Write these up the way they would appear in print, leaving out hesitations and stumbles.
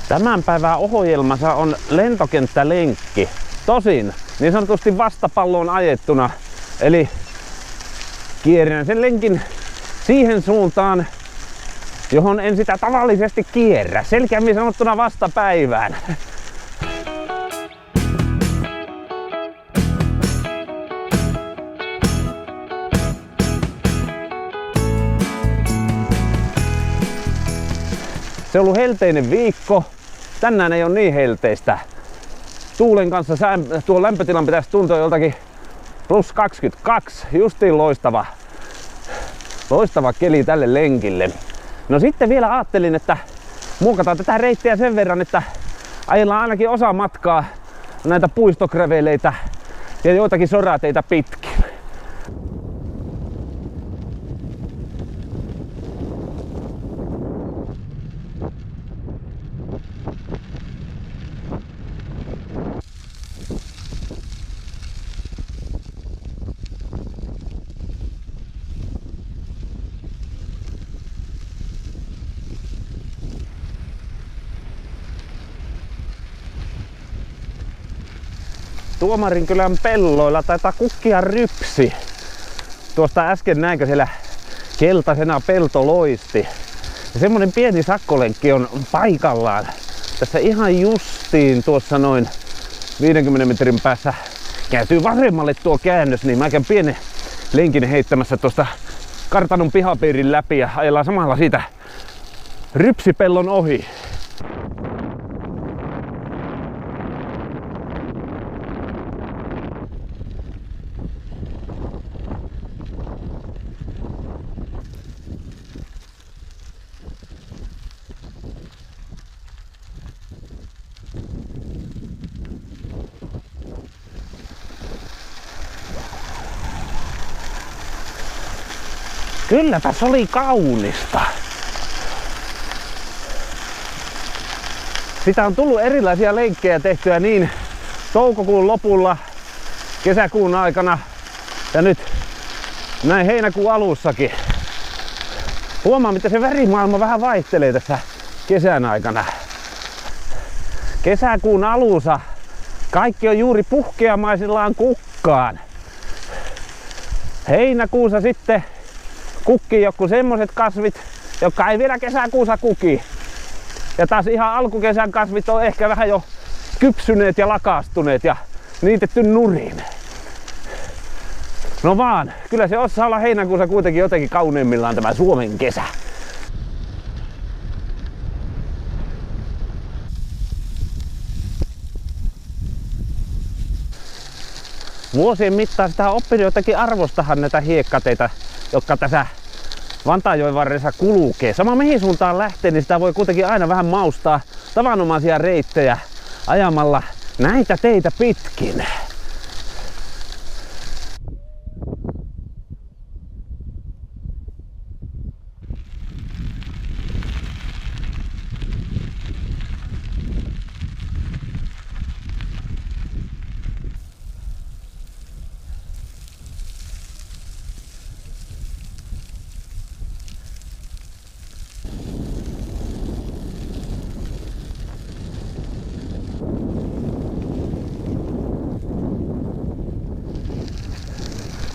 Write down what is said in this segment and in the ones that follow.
Tämän päivän ohjelmassa on lentokenttälenkki. Tosin niin sanotusti vastapalloon ajettuna. Eli kierrän sen lenkin siihen suuntaan, johon en sitä tavallisesti kierrä. Selkeämmin sanottuna vastapäivään. Se on ollut helteinen viikko. Tänään ei ole niin helteistä. Tuulen kanssa tuo lämpötilan pitäisi tuntua joltakin plus 22. Justiin loistava keli tälle lenkille. No sitten vielä ajattelin, että muokataan tätä reittiä sen verran, että ajellaan ainakin osa matkaa näitä puistokräveleitä ja joitakin sorateitä pitkin. Tuomarinkylän pelloilla taitaa kukkia rypsi. Tuosta äsken näinkö siellä keltaisena pelto loisti. Ja semmonen pieni sakkolenkki on paikallaan. Tässä ihan justiin tuossa noin 50 metrin päässä kääntyy vasemmalle tuo käännös, niin mä käyn pienen lenkin heittämässä tuosta kartanon pihapiirin läpi ja ajellaan samalla siitä rypsipellon ohi. Kyllä tässä oli kaunista. Sitä on tullut erilaisia lenkkejä tehtyä niin toukokuun lopulla, kesäkuun aikana ja nyt näin heinäkuun alussakin. Huomaa, miten se värimaailma vähän vaihtelee tässä kesän aikana. Kesäkuun alussa kaikki on juuri puhkeamaisillaan kukkaan. Heinäkuussa sitten kukkii joku semmoset kasvit, jotka ei vielä kesäkuussa kuki. Ja taas ihan alkukesän kasvit on ehkä vähän jo kypsyneet ja lakastuneet ja niitetty nurin. No vaan, kyllä se osaa olla heinäkuussa kuitenkin jotenkin kauneimmillaan tämä Suomen kesä. Vuosien mittaan sitä on oppinut jotenkin arvostahan näitä hiekkateitä, jotka tässä Vantaanjoen varressa kulkee. Sama mihin suuntaan lähtee, niin sitä voi kuitenkin aina vähän maustaa tavanomaisia reittejä ajamalla näitä teitä pitkin.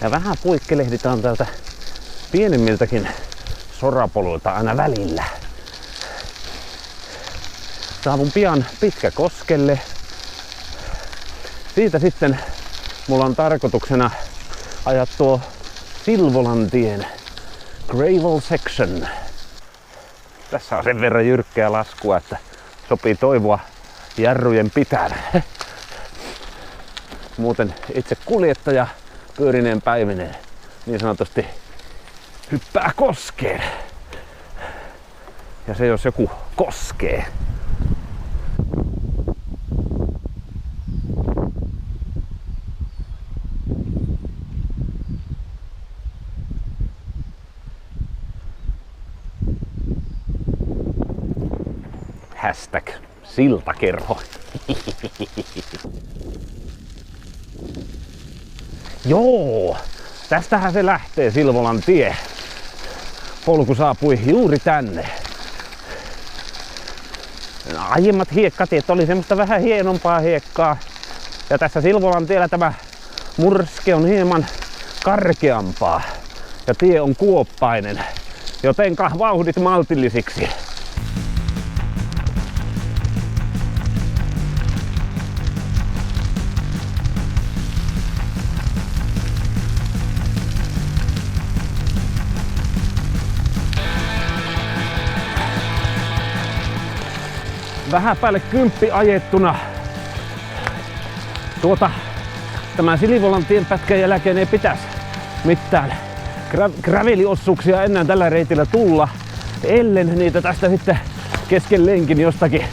Ja vähän puikkelehditaan täältä pienemmiltäkin sorapoluilta aina välillä. Saavun pian Pitkäkoskelle. Siitä sitten mulla on tarkoituksena ajaa tuo Silvolantien Gravel Section. Tässä on sen verran jyrkkää laskua, että sopii toivoa jarrujen pitää. Muuten itse kuljettaja pyörineen päivineen niin sanotusti hyppää koskeen. Ja se jos joku koskee. Hashtag siltakerho. Joo, tästähän se lähtee Silvolan tie. Polku saapui juuri tänne. aiemmat hiekkatiet oli semmoista vähän hienompaa hiekkaa. Ja tässä Silvolan tiellä tämä murske on hieman karkeampaa. Ja tie on kuoppainen. Jotenka vauhdit maltillisiksi. Vähän päälle 10 ajettuna. Tämän Silvolan tienpätkän jälkeen ei pitäisi mitään graveliosuuksia enää tällä reitillä tulla, ellen niitä tästä sitten kesken lenkin jostakin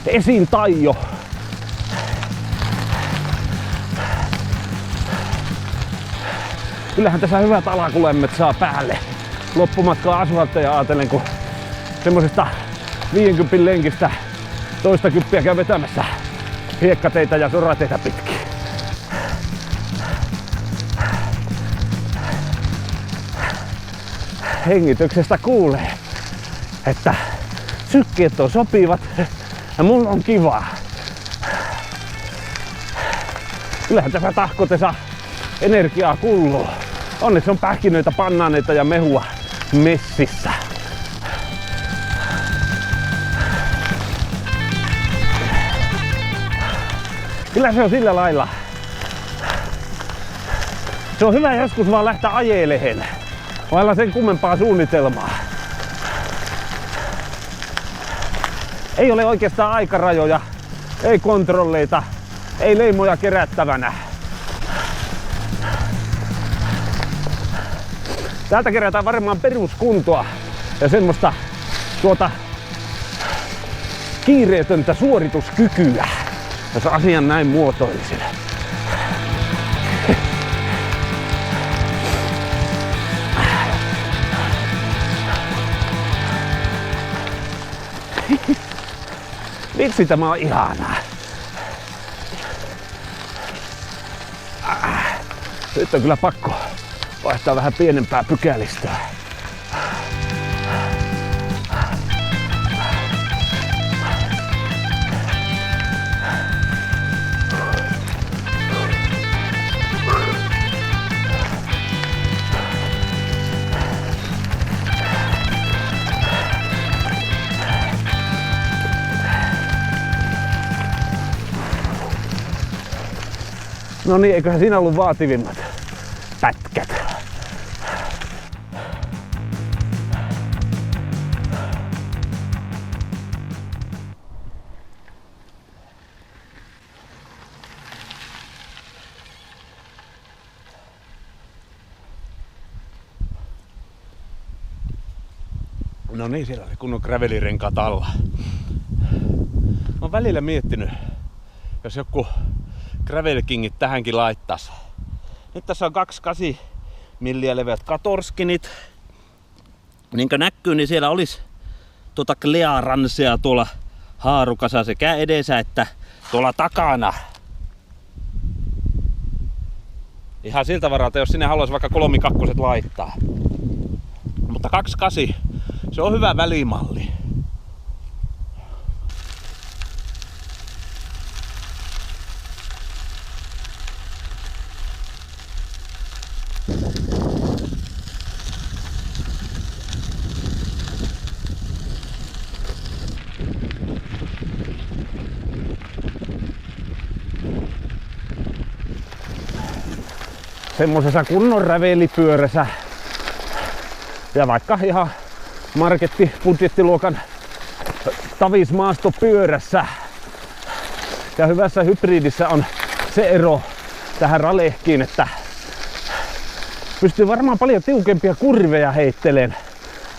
esiin taio. Kyllähän tässä hyvät alakulemmet saa päälle loppumatkaa asfaltteja ajatellen, kun semmosesta 50 lenkistä toista kyppiä käy vetämässä hiekkateitä ja sorateitä pitkin. Hengityksestä kuulee, että sykkeet on sopivat ja mulla on kivaa. Kyllähän tässä tahkotessa energiaa kuuluu. Onneksi on pähkinöitä, pannaaneita ja mehua messissä. Kyllä se on sillä lailla. Se on hyvä joskus vaan lähteä ajelehen. Vailla sen kummempaa suunnitelmaa. Ei ole oikeastaan aikarajoja, ei kontrolleita, ei leimoja kerättävänä. Täältä kerätään varmaan peruskuntoa ja semmoista kiireetöntä suorituskykyä, jos asian näin muotoilisin. Vitsi, tämä on ihanaa. Nyt on kyllä pakko vaihtaa vähän pienempää pykälistöä. No niin, eiköhän siinä ollut vaativimmat pätkät. No niin, siellä oli kunnon gravelirenkaat alla. Mä oon välillä miettinyt, jos joku Gravel Kingit tähänkin laittas. Nyt tässä on 2,8 milliä leveät katorskinit. Niin kuin näkyy, niin siellä olisi klearansea tuolla haarukassa sekä edessä että tuolla takana. Ihan siltä varalta, jos sinne haluaisi vaikka 3.2 laittaa. Mutta 2.8, se on hyvä välimalli. Semmosessa kunnon rävelipyörässä ja vaikka ihan budjettiluokan tavismaastopyörässä ja hyvässä hybridissä on se ero tähän ralehkiin, että pystyy varmaan paljon tiukempia kurveja heitteleen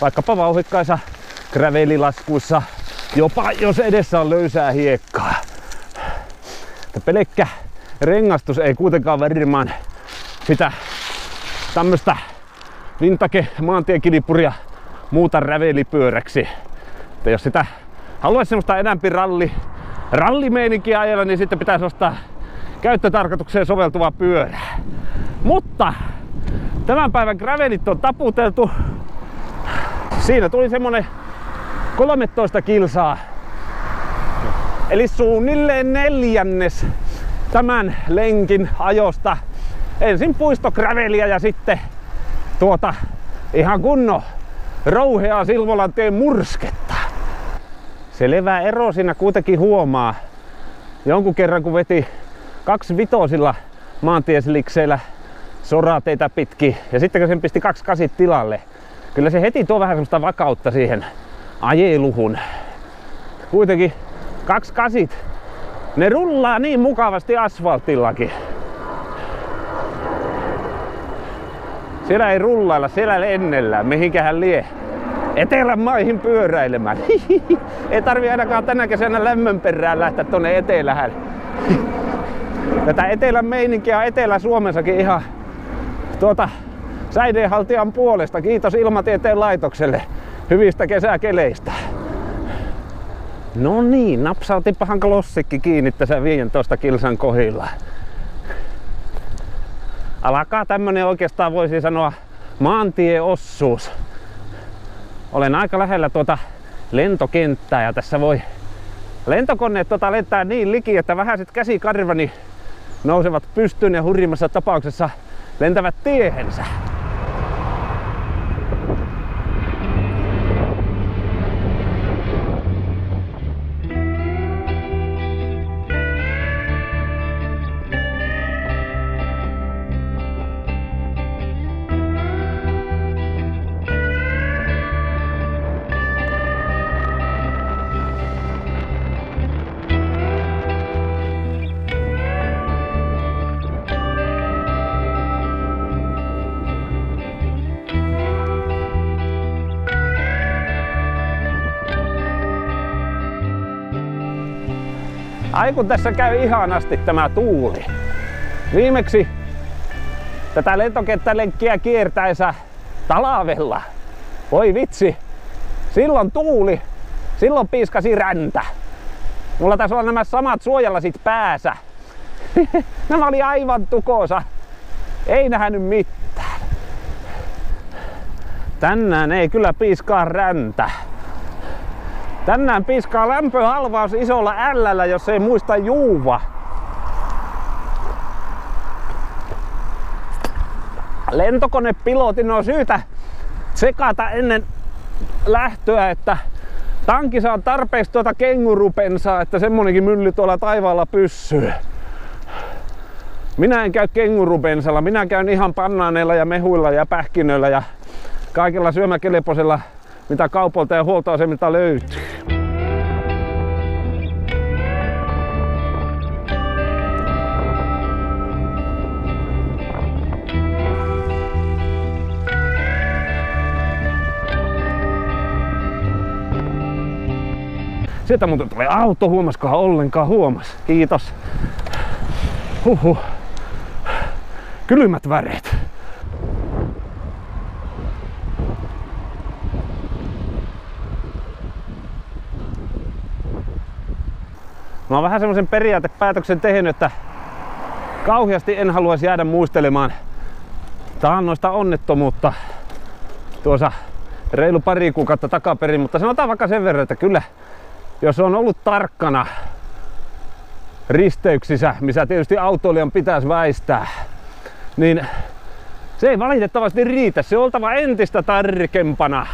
vaikkapa vauhikkaissa gravelilaskuissa, jopa jos edessä on löysää hiekkaa. Pelkkä rengastus ei kuitenkaan varmaan sitä tämmöstä vintage maantiekilipuria muuta rävelipyöräksi. Että jos sitä haluaisi semmoista enämpi rallimeininkiä ajella, niin sitten pitäisi ostaa käyttötarkoitukseen soveltuva pyörä. Mutta tämän päivän gravelit on taputeltu. Siinä tuli semmonen 13 kilsaa Eli suunnilleen neljännes tämän lenkin ajosta. Ensin puistogräveliä ja sitten ihan kunnon rouheaa Silvolantien mursketta. Se levää ero siinä kuitenkin huomaa. Jonkun kerran kun veti 2.5 maantieselikseillä sorateitä pitkin ja sitten kun sen pisti 2.8 tilalle, kyllä se heti tuo vähän semmoista vakautta siihen ajeluhun. Kuitenkin 2.8, ne rullaa niin mukavasti asfaltillakin. Siellä ei rullailla, siellä lennellään, mihinkähän lie. Etelän maihin pyöräilemään. Ei tarvi ainakaan tänä kesänä lämmön perään lähteä tonne etelähän. Tätä etelän meininkiä on Etelä-Suomessakin ihan säideenhaltijan puolesta. Kiitos Ilmatieteen laitokselle hyvistä kesäkeleistä. No niin, napsautipahan klossikki kiinni tässä 15 kilsan kohdilla. Alkaa tämmönen oikeastaan voisi sanoa maantieossuus. Olen aika lähellä lentokenttää ja tässä voi lentokoneet lentää niin liki, että vähäiset käsikarvani nousevat pystyyn ja hurjimmassa tapauksessa lentävät tiehensä. Ai kun tässä käy ihanasti tämä tuuli. Viimeksi tätä lentokenttälenkkiä kiertäessä talavella. Voi vitsi, silloin tuuli, silloin piiskasi räntä. Mulla taisi olla nämä samat suojalasit päässä. Nämä oli aivan tukossa. Ei nähnyt mitään. Tänään ei kyllä piiskaa räntä. Tänään piiskaa lämpöhalvaus isolla L:llä, jos ei muista juuva. Lentokonepilotin on syytä tsekata ennen lähtöä, että tankissa on tarpeeksi kengurupensaa, että semmonenkin mylly tuolla taivaalla pyssyy. Minä en käy kengurupensalla, minä käyn ihan pannaaneilla ja mehuilla ja pähkinöillä ja kaikella syömäkelpoisella, mitä kaupolta ja huoltoasemilta löytyy. Sieltä muuten tulee auto, huomaskohan ollenkaan? Huomas. Kiitos. Huhhuh. Kylmät väreet. Mä oon vähän semmoisen periaatepäätöksen tehnyt, että kauheasti en haluaisi jäädä muistelemaan taannoista onnettomuutta tuossa reilu pari kuukautta takaperin, mutta sanotaan vaikka sen verran, että kyllä jos on ollut tarkkana risteyksissä, missä tietysti autoilijan pitäisi väistää, niin se ei valitettavasti riitä. Se on oltava entistä tarkempana.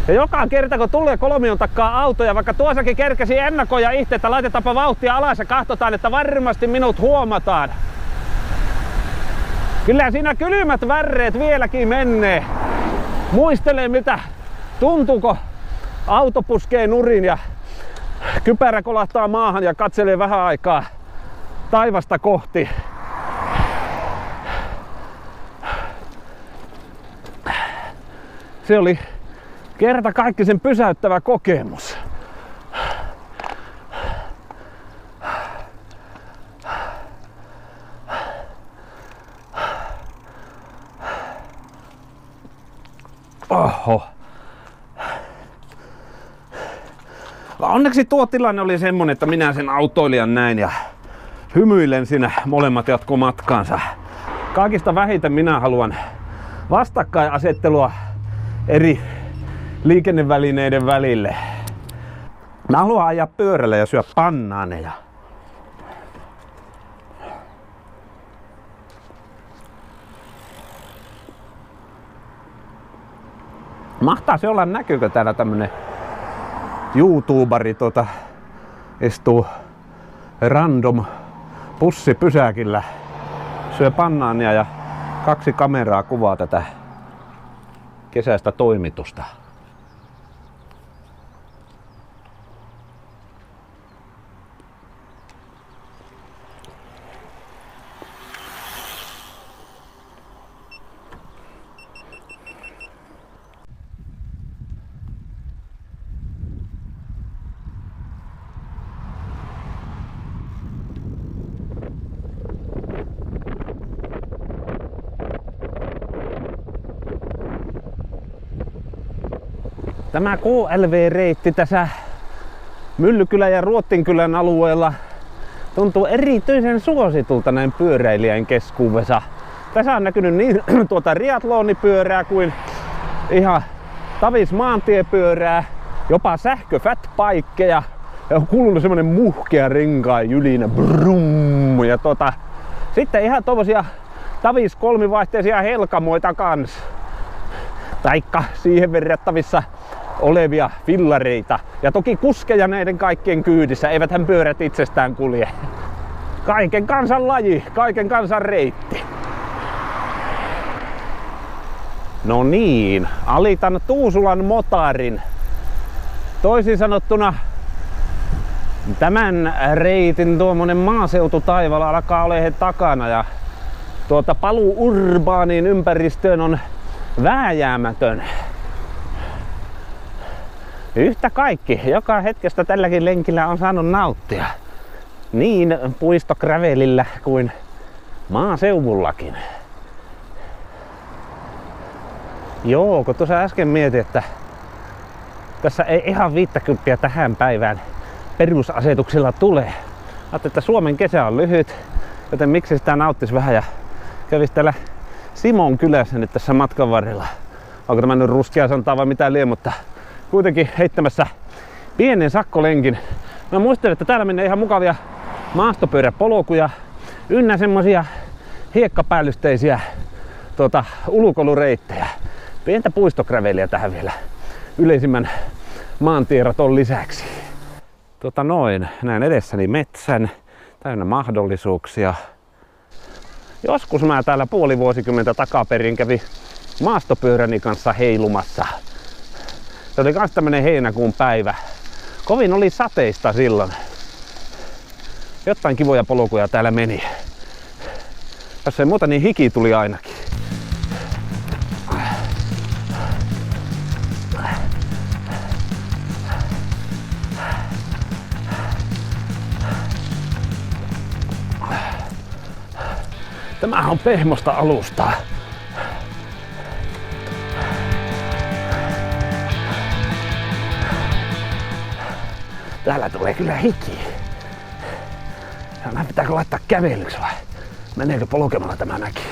Ja joka kerta kun tulee kolmion takaa autoja, vaikka tuossakin kerkesi ennakoja itse, että laitetaanpa vauhtia alas ja katsotaan, että varmasti minut huomataan. Kyllä siinä kylmät väreet vieläkin menee. Muistelee miltä tuntuuko auto puskee nurin ja kypärä kolahtaa maahan ja katselee vähän aikaa taivasta kohti. Se oli kertakaikkisen pysäyttävä kokemus. Oho. Onneksi tuo tilanne oli semmonen, että minä sen autoilijan näin ja hymyilen siinä molemmat jatko matkaansa. Kaikista vähiten minä haluan vastakkainasettelua eri liikennevälineiden välille. Mä haluan ajaa pyörällä ja syö bannaaneja. Mahtaisi olla, näkyykö täällä tämmönen YouTuberi istuu random bussipysäkillä, syö bannaania ja 2 kameraa kuvaa tätä kesäistä toimitusta. Tämä KLV-reitti tässä Myllykylän ja Ruottinkylän alueella tuntuu erityisen suositulta näin pyöräilijän keskuudessa. Tässä on näkynyt niin triathlonipyörää kuin ihan tavis maantiepyörää, jopa sähköfatbikeja ja on kuulunut semmonen muhkea renkaan jylinä, brum, ja sitten ihan tommosia tavis kolmivaihteisia helkamoita kans. Taikka siihen verrattavissa olevia fillareita. Ja toki kuskeja näiden kaikkien kyydissä, eiväthän pyörät itsestään kulje. Kaiken kansan laji, kaiken kansan reitti. No niin, alitan Tuusulan motarin. Toisin sanottuna tämän reitin tuommoinen maaseututaival alkaa olemaan takana ja paluu urbaaniin ympäristöön on vääjäämätön. Yhtä kaikki, joka hetkestä tälläkin lenkillä on saanut nauttia. Niin puistogrävelillä kuin maaseudullakin. Joo, kun tuossa äsken mietin, että tässä ei ihan 50 tähän päivään perusasetuksilla tule. Ajattelin, että Suomen kesä on lyhyt, joten miksi sitä nauttisi vähän ja kävisi täällä Simon kylässä nyt tässä matkan varrella. Onko tämä nyt ruskea santaa vai mitä lie, mutta kuitenkin heittämässä pienen sakkolenkin. Mä muistelin, että täällä menee ihan mukavia maastopyöräpolkuja ynnä semmosia hiekkapäällysteisiä ulkoilureittejä. Pientä puistogräveliä tähän vielä yleisimmän maantieraton lisäksi. Näen edessäni metsän täynnä mahdollisuuksia. Joskus mä täällä puoli vuosikymmentä takaperin kävin maastopyöräni kanssa heilumassa. Se oli kans tämmönen heinäkuun päivä. Kovin oli sateista silloin. Jotain kivoja polkuja täällä meni. Jos ei muuta, niin hiki tuli ainakin. Tämä on pehmosta alustaa. Täällä tulee kyllä hiki. Pitääkö laittaa kävelyksi vai meneekö polkemalla tämä mäki?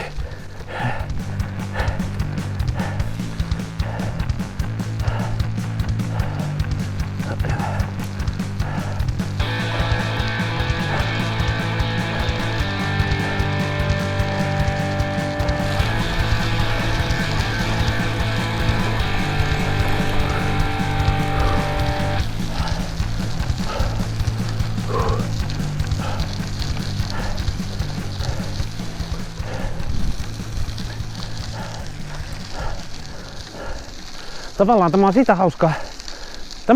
Tavallaan tämä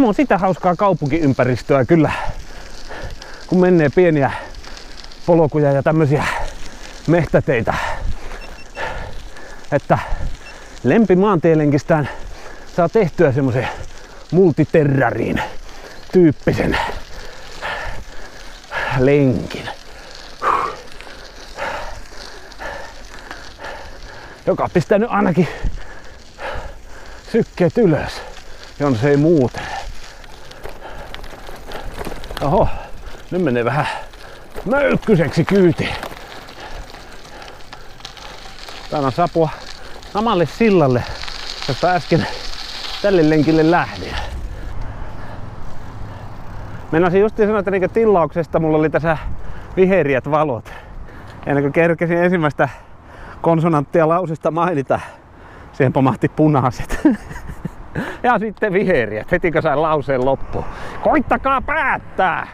on sitä hauskaa kaupunkiympäristöä kyllä, kun menee pieniä polkuja ja tämmösiä mehtäteitä. Että lempimaantielenkistään saa tehtyä semmoisen multiterrarin tyyppisen lenkin. Joka pistää nyt ainakin sykkeet ylös, jos ei muuten. Oho, nyt menee vähän möykkyseksi kyyti. Täällä on sapua samalle sillalle, josta äsken tälle lenkille lähdin. Meinasin justiin sanoa, että tilauksesta mulla oli tässä viheriät valot. Ennen kuin kerkesin ensimmäistä konsonanttia lausesta mainita, siihen pomahti punaiset. Ja sitten viheriät, heti kun sain lauseen loppuun. Koittakaa päättää!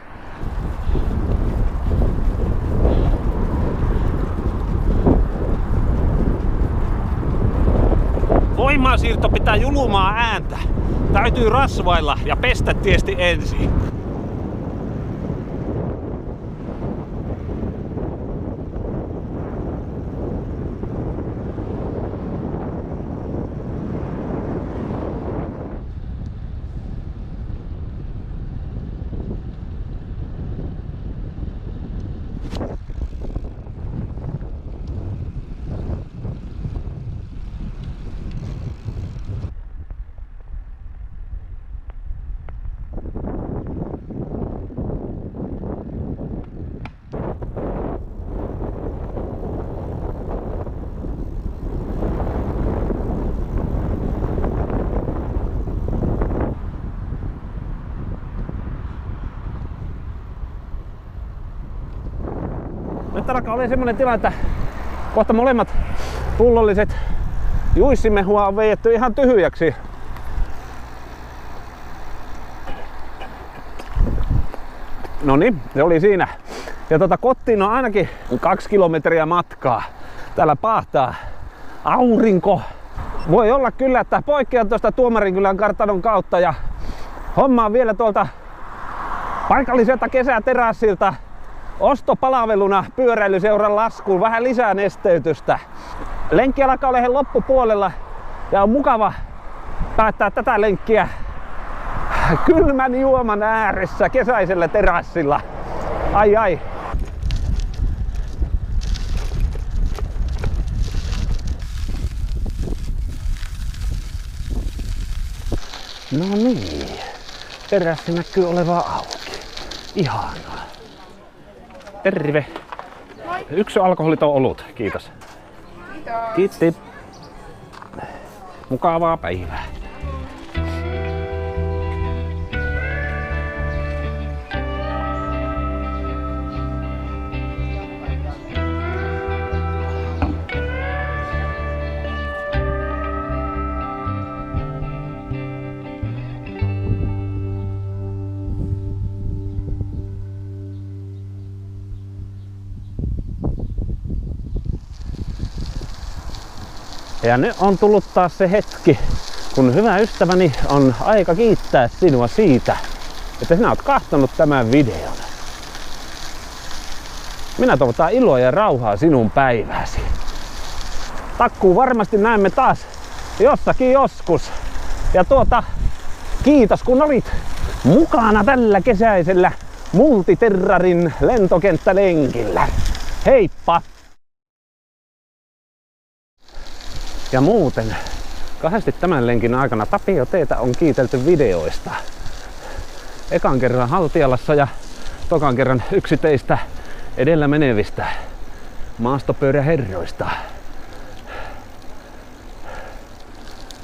Voimansiirto pitää julmaa ääntä. Täytyy rasvailla ja pestä tiesti ensin. Nyt alkaa olla semmonen tilanne, että kohta molemmat pullolliset juissimehua on veijetty ihan tyhjäksi. Noniin, se oli siinä. Ja kotiin on ainakin 2 kilometriä matkaa. Täällä paahtaa aurinko. Voi olla kyllä, että poikkean tuosta Tuomarinkylän kartanon kautta ja hommaan vielä tuolta paikalliselta kesäterassilta ostopalveluna pyöräilyseuran laskuun vähän lisää nesteytystä. Lenkki alkaa olla loppupuolella ja on mukava päättää tätä lenkkiä kylmän juoman ääressä kesäisellä terassilla. Ai ai. No niin, terassi näkyy olevan auki. Ihanaa. Terve. Moi. 1 alkoholiton olut, kiitos. Kiitos. Kiitti. Mukavaa päivää. Ja nyt on tullut taas se hetki, kun hyvä ystäväni on aika kiittää sinua siitä, että sinä olet katsonut tämän videon. Minä toivotan iloa ja rauhaa sinun päivääsi. Takkuu varmasti näemme taas jossakin joskus. Ja kiitos kun olit mukana tällä kesäisellä Multiterrarin lentokenttälenkillä. Heippa! Ja muuten, kahdesti tämän lenkin aikana Tapio teitä on kiitelty videoista. Ekan kerran Haltialassa ja tokan kerran yksi teistä edellä menevistä maastopyöräherroista.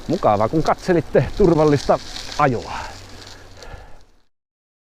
Mukavaa kun katselitte turvallista ajoa.